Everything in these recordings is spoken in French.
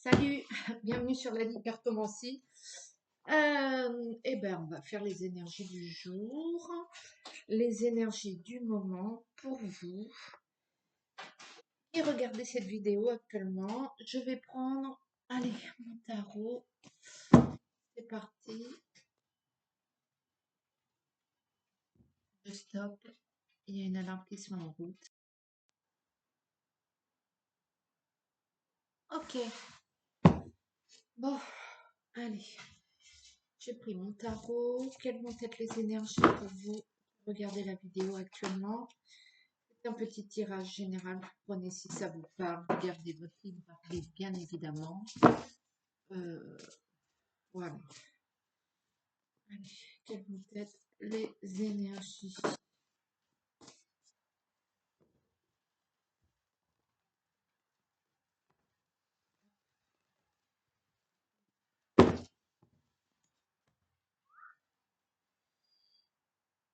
Salut, bienvenue sur la ligne cartomancie. On va faire les énergies du jour, les énergies du moment pour vous. Et regardez cette vidéo actuellement. Je vais prendre, allez, mon tarot. C'est parti. Je stop. Il y a une alarme qui se met en route. Ok. Bon, allez. J'ai pris mon tarot. Quelles vont être les énergies pour vous? Regardez la vidéo actuellement. C'est un petit tirage général. Prenez si ça vous parle. Gardez votre libre arbitre, bien évidemment. Voilà. Allez, quelles vont être les énergies?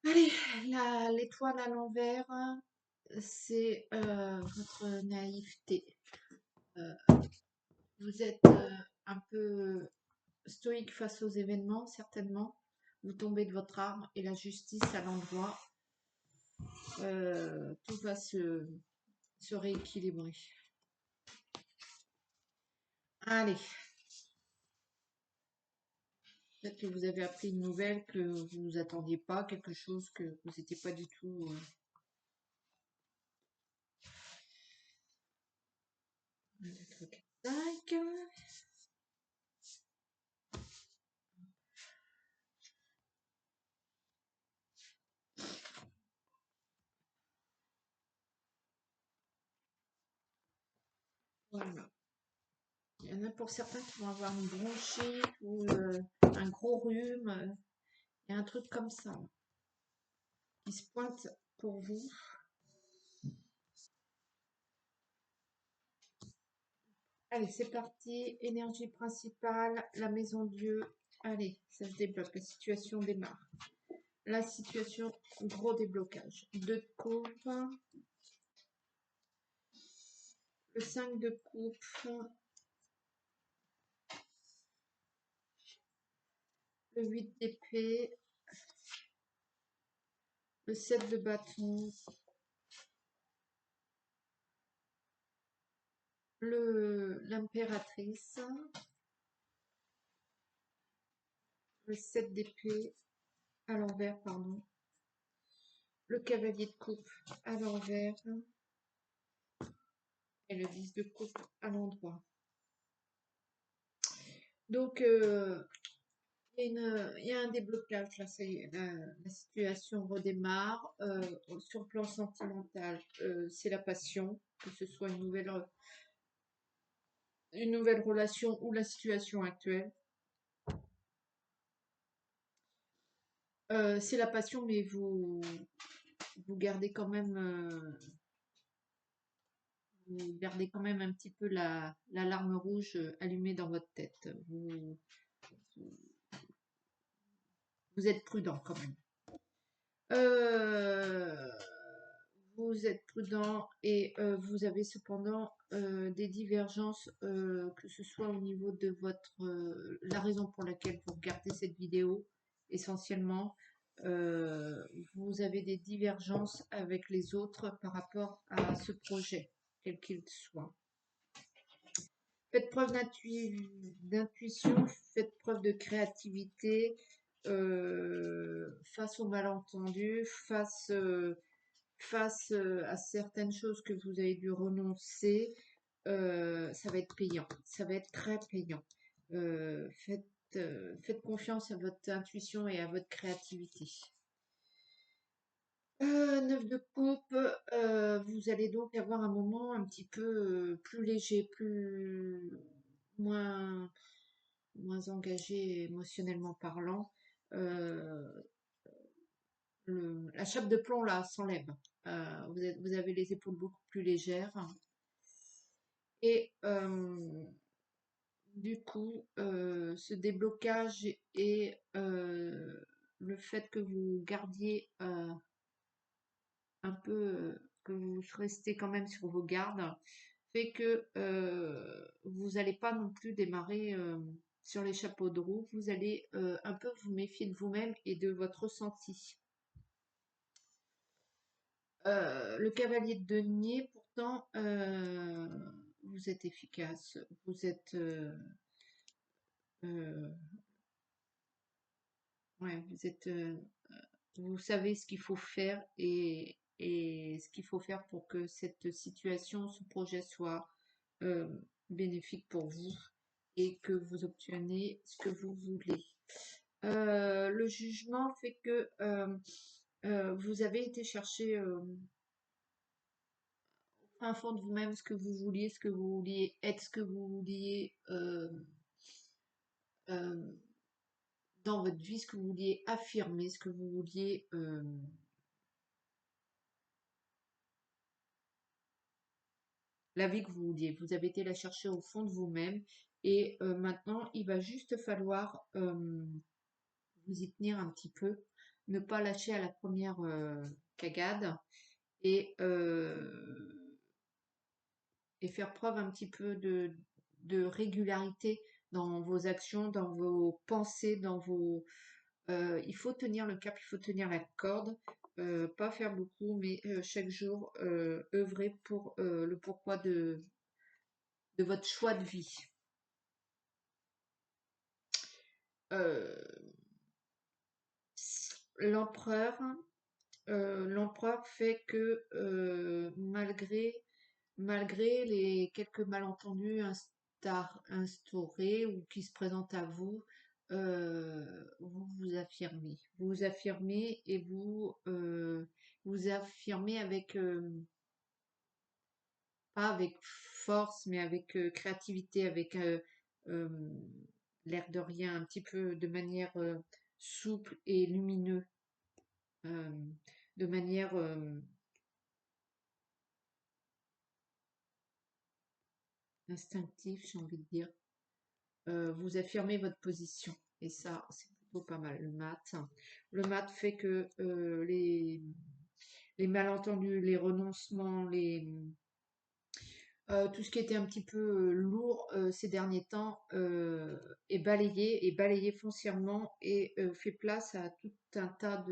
Allez, l'étoile à l'envers, c'est votre naïveté. Vous êtes un peu stoïque face aux événements, certainement. Vous tombez de votre arbre et la justice à l'endroit. Tout va se rééquilibrer. Allez. Peut-être que vous avez appris une nouvelle que vous vous attendiez pas, quelque chose que vous n'étiez pas du tout. Tac. Voilà. Il y en a pour certains qui vont avoir une bronchite ou un gros rhume. Il y a un truc comme ça qui se pointe pour vous. Allez, c'est parti. Énergie principale, la maison Dieu. Allez, ça se débloque. La situation démarre. La situation, gros déblocage. 2 de coupe. Le 5 de coupe. Le 8 d'épée. Le 7 de bâton. L'impératrice. Le 7 d'épée à l'envers, pardon. Le cavalier de coupe à l'envers. Et le 10 de coupe à l'endroit. Donc, il y a un déblocage, là, la situation redémarre. Sur le plan sentimental, c'est la passion, que ce soit une nouvelle relation ou la situation actuelle. C'est la passion, mais vous gardez quand même un petit peu la larme rouge allumée dans votre tête. Vous êtes prudent quand même. Vous êtes prudent et vous avez cependant des divergences, que ce soit au niveau de la raison pour laquelle vous regardez cette vidéo, essentiellement. Vous avez des divergences avec les autres par rapport à ce projet, quel qu'il soit. Faites preuve d'intuition, faites preuve de créativité face aux malentendus, face à certaines choses que vous avez dû renoncer. Ça va être payant, ça va être très payant. Faites confiance à votre intuition et à votre créativité. 9 de coupe, vous allez donc avoir un moment un petit peu plus léger, moins, moins engagé émotionnellement parlant. La chape de plomb là s'enlève. Vous avez les épaules beaucoup plus légères. Et du coup, ce déblocage et le fait que vous gardiez un peu, que vous restez quand même sur vos gardes, fait que vous n'allez pas non plus démarrer sur les chapeaux de roue. Vous allez un peu vous méfier de vous-même et de votre ressenti. Le cavalier de denier, pourtant, vous êtes efficace. Vous êtes, euh, ouais, vous savez ce qu'il faut faire et ce qu'il faut faire pour que cette situation, ce projet soit euh, bénéfique pour vous et que vous obteniez ce que vous voulez. Le jugement fait que vous avez été chercher au fin fond de vous-même ce que vous vouliez être, ce que vous vouliez euh, dans votre vie, ce que vous vouliez affirmer, ce que vous vouliez la vie que vous vouliez. Vous avez été la chercher au fond de vous-même et maintenant il va juste falloir vous y tenir un petit peu, ne pas lâcher à la première cagade et, et faire preuve un petit peu de régularité dans vos actions, dans vos pensées, dans vos... il faut tenir le cap, il faut tenir la corde, pas faire beaucoup, mais chaque jour œuvrer pour le pourquoi de votre choix de vie. Euh, l'empereur, l'empereur fait que malgré les quelques malentendus instaurés ou qui se présentent à vous, vous vous affirmez. Vous vous affirmez et vous affirmez avec, pas avec force, mais avec créativité, avec euh, l'air de rien, un petit peu de manière souple et lumineux, euh, de manière instinctive, j'ai envie de dire. Vous affirmez votre position. Et ça, c'est plutôt pas mal. Le mat fait que les malentendus, les renoncements, tout ce qui était un petit peu lourd ces derniers temps est balayé foncièrement et fait place à tout un tas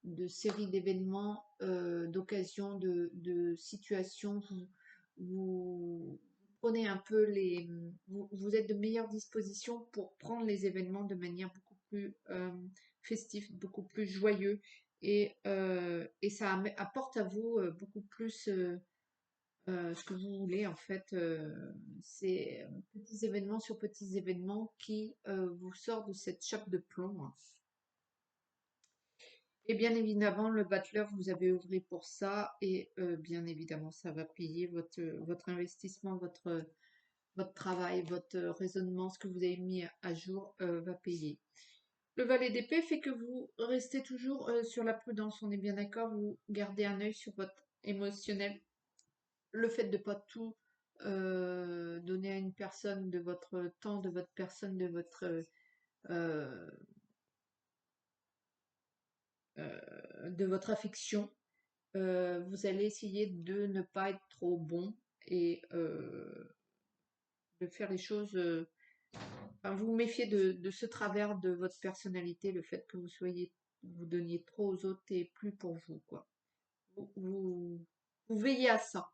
de séries d'événements, d'occasions, de situations. Vous prenez un peu vous êtes de meilleure disposition pour prendre les événements de manière beaucoup plus festive, beaucoup plus joyeux et ça apporte à vous beaucoup plus ce que vous voulez en fait. C'est petits événements sur petits événements qui vous sortent de cette chape de plomb, hein. Et bien évidemment, le battleur, vous avez œuvré pour ça et bien évidemment, ça va payer votre investissement, votre travail, votre raisonnement, ce que vous avez mis à jour va payer. Le valet d'épée fait que vous restez toujours sur la prudence, on est bien d'accord, vous gardez un œil sur votre émotionnel. Le fait de pas tout donner à une personne, de votre temps, de votre personne, euh, de votre affection, vous allez essayer de ne pas être trop bon et de faire les choses. Enfin, vous vous méfiez de ce travers de votre personnalité, le fait que vous donniez trop aux autres et plus pour vous, quoi. Vous veillez à ça.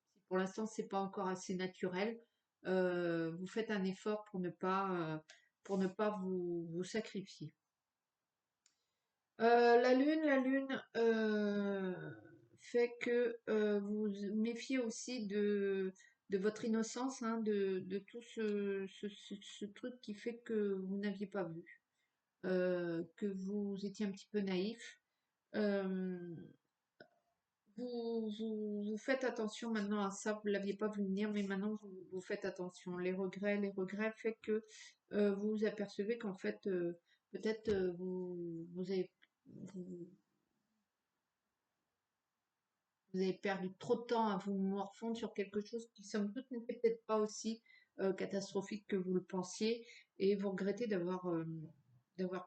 Si pour l'instant c'est pas encore assez naturel, vous faites un effort pour ne pas vous sacrifier. La lune fait que vous vous méfiez aussi de votre innocence, hein, de tout ce truc qui fait que vous n'aviez pas vu, que vous étiez un petit peu naïf. Euh, vous faites attention maintenant à ça, vous ne l'aviez pas vu venir, mais maintenant vous faites attention. Les regrets fait que vous vous apercevez qu'en fait, peut-être vous, vous avez perdu trop de temps à vous morfondre sur quelque chose qui, somme toute, n'était peut-être pas aussi catastrophique que vous le pensiez, et vous regrettez d'avoir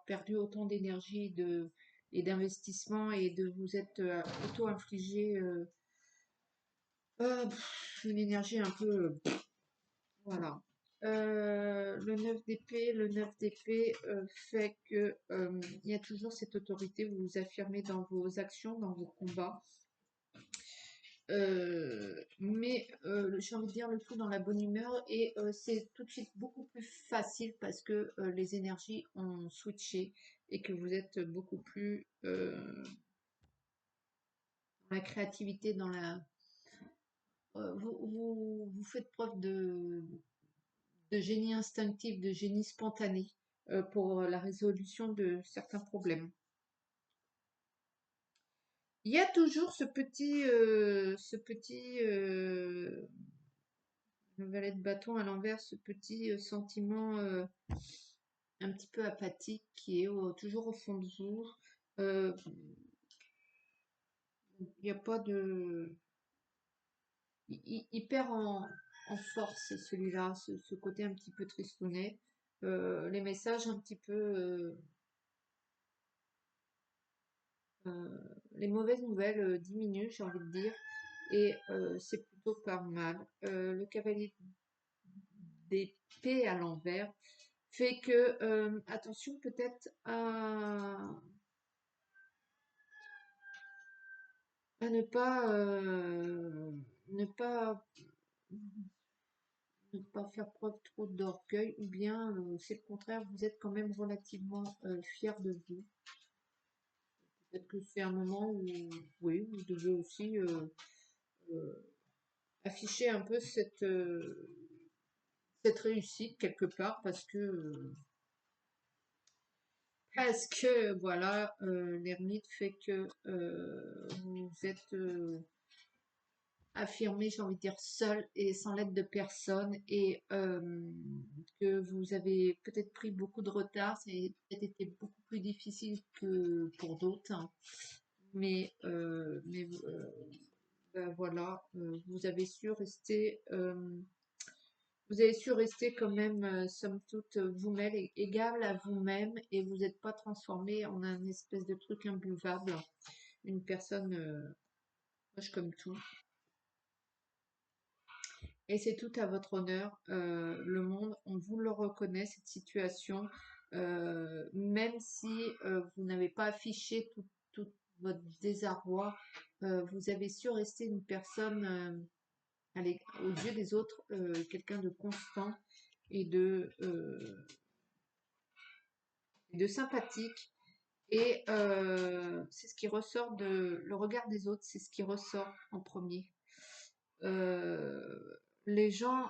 perdu autant d'énergie et d'investissement et de vous être auto-infligé une énergie un peu... voilà. Le 9 d'épée fait que il y a toujours cette autorité, vous vous affirmez dans vos actions, dans vos combats. Mais j'ai envie de dire le tout dans la bonne humeur et c'est tout de suite beaucoup plus facile parce que les énergies ont switché et que vous êtes beaucoup plus dans la créativité, dans la... vous faites preuve de génie instinctif, de génie spontané pour la résolution de certains problèmes. Il y a toujours le valet de bâton à l'envers, ce petit sentiment un petit peu apathique qui est toujours au fond de vous. Euh, Il n'y a pas de... Il perd en force celui-là, ce côté un petit peu tristounet. Les messages un petit peu... les mauvaises nouvelles diminuent, j'ai envie de dire, et c'est plutôt pas mal. Le cavalier d'épée à l'envers fait que attention peut-être à ne pas ne pas faire preuve trop d'orgueil ou bien c'est le contraire, vous êtes quand même relativement fier de vous. Peut-être que c'est un moment où oui, vous devez aussi euh, afficher un peu cette réussite quelque part parce que voilà, l'ermite fait que vous êtes affirmé, j'ai envie de dire, seul et sans l'aide de personne et que vous avez peut-être pris beaucoup de retard, c'est peut-être été beaucoup plus difficile que pour d'autres, hein. Mais ben voilà, vous avez su rester quand même, somme toute, vous-même, égal à vous-même, et vous n'êtes pas transformé en un espèce de truc imbuvable, une personne moche comme tout. Et c'est tout à votre honneur. Le monde, on vous le reconnaît, cette situation, même si vous n'avez pas affiché tout votre désarroi, vous avez su rester une personne, aux yeux des autres, quelqu'un de constant et de sympathique. Et c'est ce qui ressort le regard des autres, c'est ce qui ressort en premier. Les gens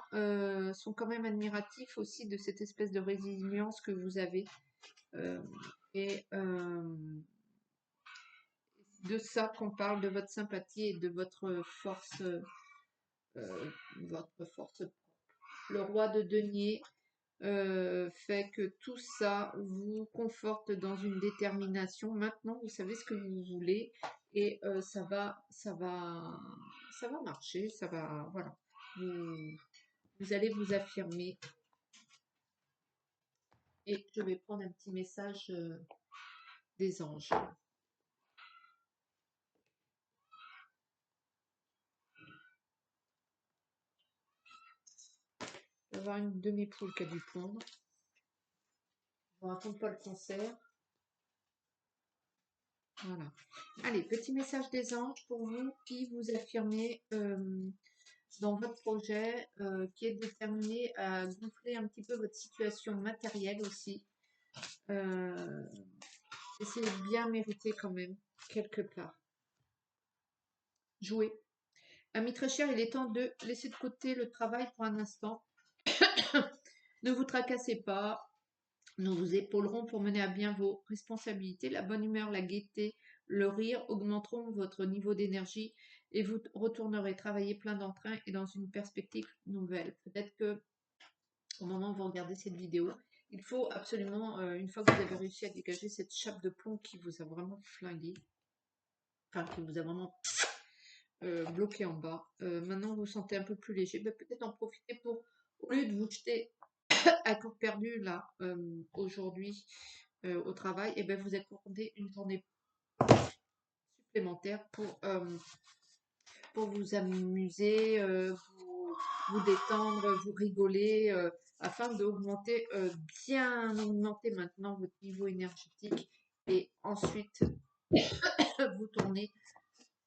sont quand même admiratifs aussi de cette espèce de résilience que vous avez. Euh, et de ça qu'on parle, de votre sympathie et de votre force. Le roi de denier fait que tout ça vous conforte dans une détermination. Maintenant, vous savez ce que vous voulez et ça va marcher, ça va, voilà. Vous allez vous affirmer. Et je vais prendre un petit message des anges. Je vais avoir une de mes poules qui a dû pondre. Je ne raconte pas le concert. Voilà. Allez, petit message des anges pour vous qui vous affirmez dans votre projet, qui est déterminé à gonfler un petit peu votre situation matérielle aussi. Et c'est bien mérité quand même, quelque part. Jouer. Ami très cher, il est temps de laisser de côté le travail pour un instant. Ne vous tracassez pas. Nous vous épaulerons pour mener à bien vos responsabilités. La bonne humeur, la gaieté, le rire augmenteront votre niveau d'énergie et vous retournerez travailler plein d'entrain et dans une perspective nouvelle. Peut-être que au moment où vous regardez cette vidéo, il faut absolument, une fois que vous avez réussi à dégager cette chape de plomb qui vous a vraiment flingué, enfin qui vous a vraiment bloqué en bas, maintenant vous vous sentez un peu plus léger, ben, peut-être en profiter pour, au lieu de vous jeter à corps perdu là aujourd'hui au travail, et ben vous accordez une journée supplémentaire pour vous amuser, vous détendre, vous rigoler, afin d'augmenter, bien augmenter maintenant votre niveau énergétique et ensuite vous tourner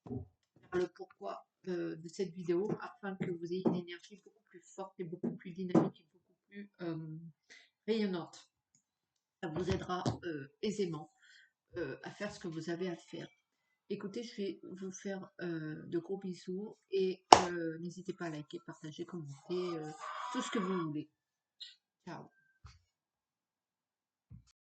vers le pourquoi de cette vidéo afin que vous ayez une énergie beaucoup plus forte et beaucoup plus dynamique et beaucoup plus rayonnante. Ça vous aidera aisément à faire ce que vous avez à faire. Écoutez, je vais vous faire de gros bisous et n'hésitez pas à liker, partager, commenter, tout ce que vous voulez. Ciao.